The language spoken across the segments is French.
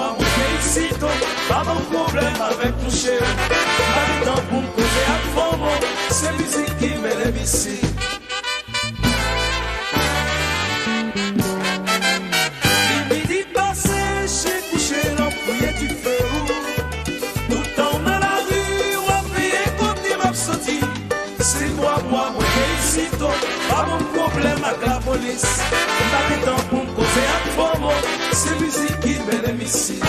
moi, mon ici, pas mon problème avec mon chéri. Pas de temps pour me causer à fond, c'est musique qui m'élève ici. Midi passé, j'ai couché l'empouillé du feu. Tout le temps dans la rue, on va payer comme des m'a sorti. C'est moi, moi ici, pas mon problème avec la police. Pas de temps pour me causer à fond, c'est musique qui m'élève ici.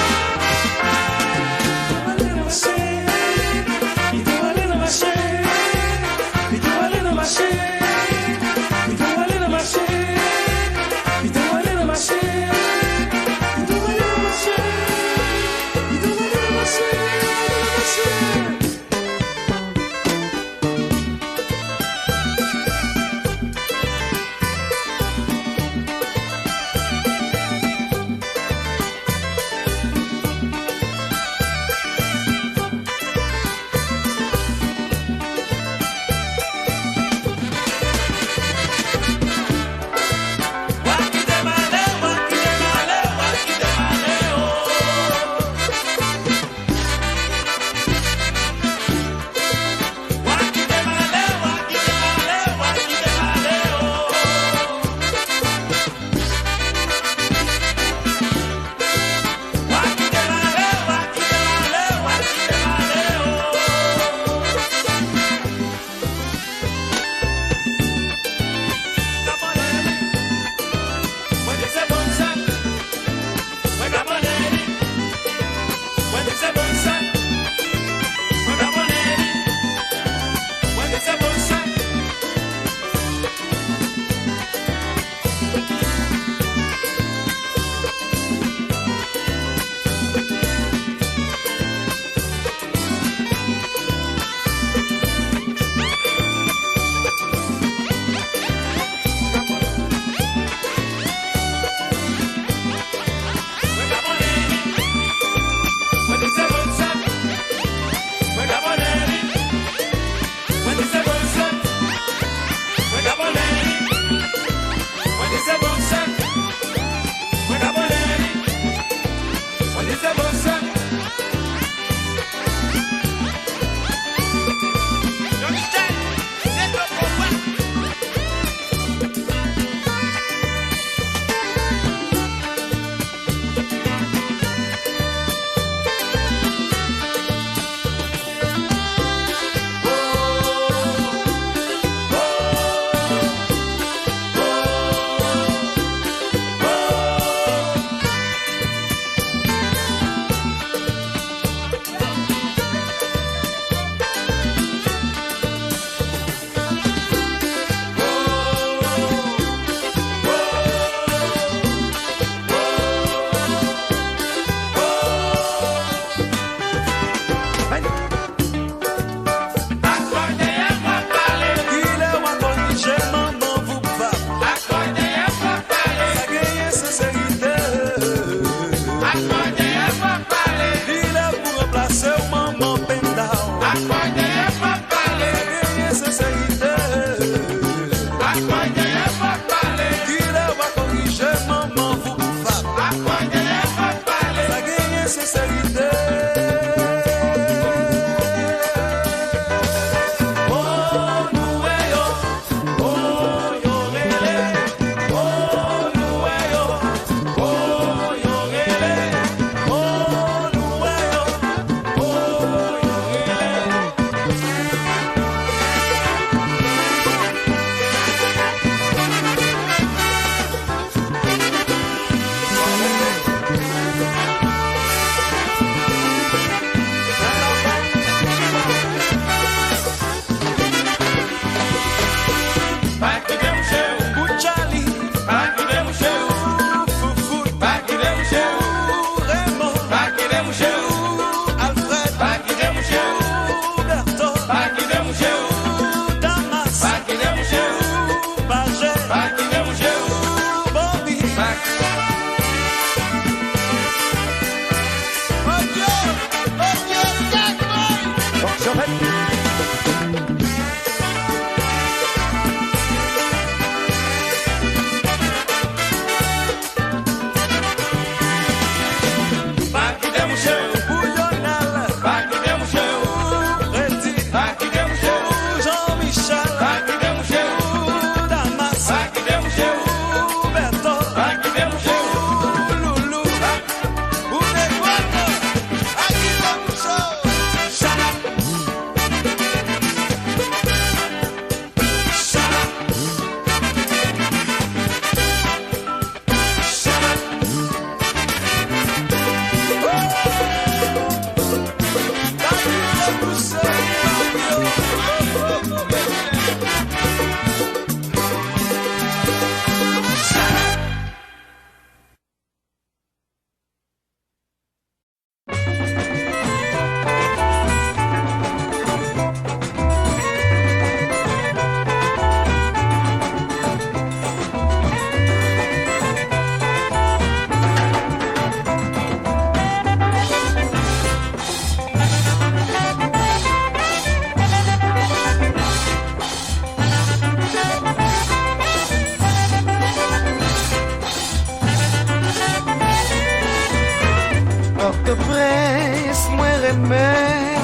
Port-au-Prince, moi remets,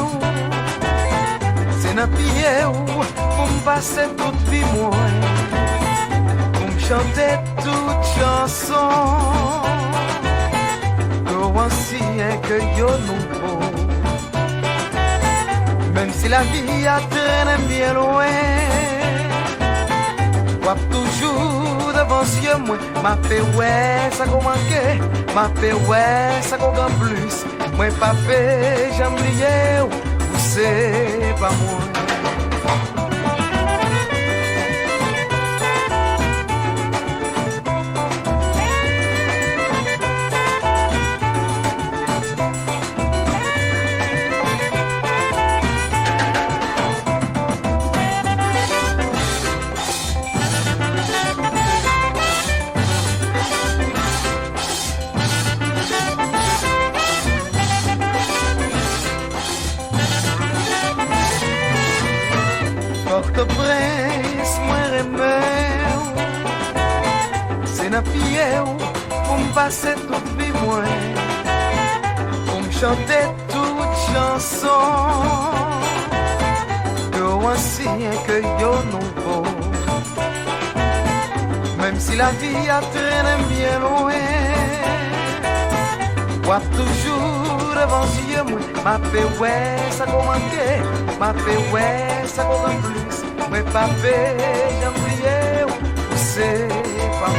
c'est dans pied pour me passer toute vie moi, pour me chanter toute chanson, pour ancien que yo nouveau, même si la vie a traîné bien loin, vois toujours devant yeux moi, m'a fait ouais ça qu'on manquait, m'a fait ouais ça qu'on gagne plus, moi pas fait j'aime lier ou c'est pas moi. Port-au-Prince, moi remets, c'est dans pied pour me passer toute vie moi, pour me chanter toute chanson, yo ancien que yo nouveau, même si la vie a traîné bien loin, vois toujours devant yeux moi, m'a fait ouais ça qu'on manquait, m'a fait ouais ça qu'on gagne plus. Mais pas fait, j'ai oublié, c'est pas moi.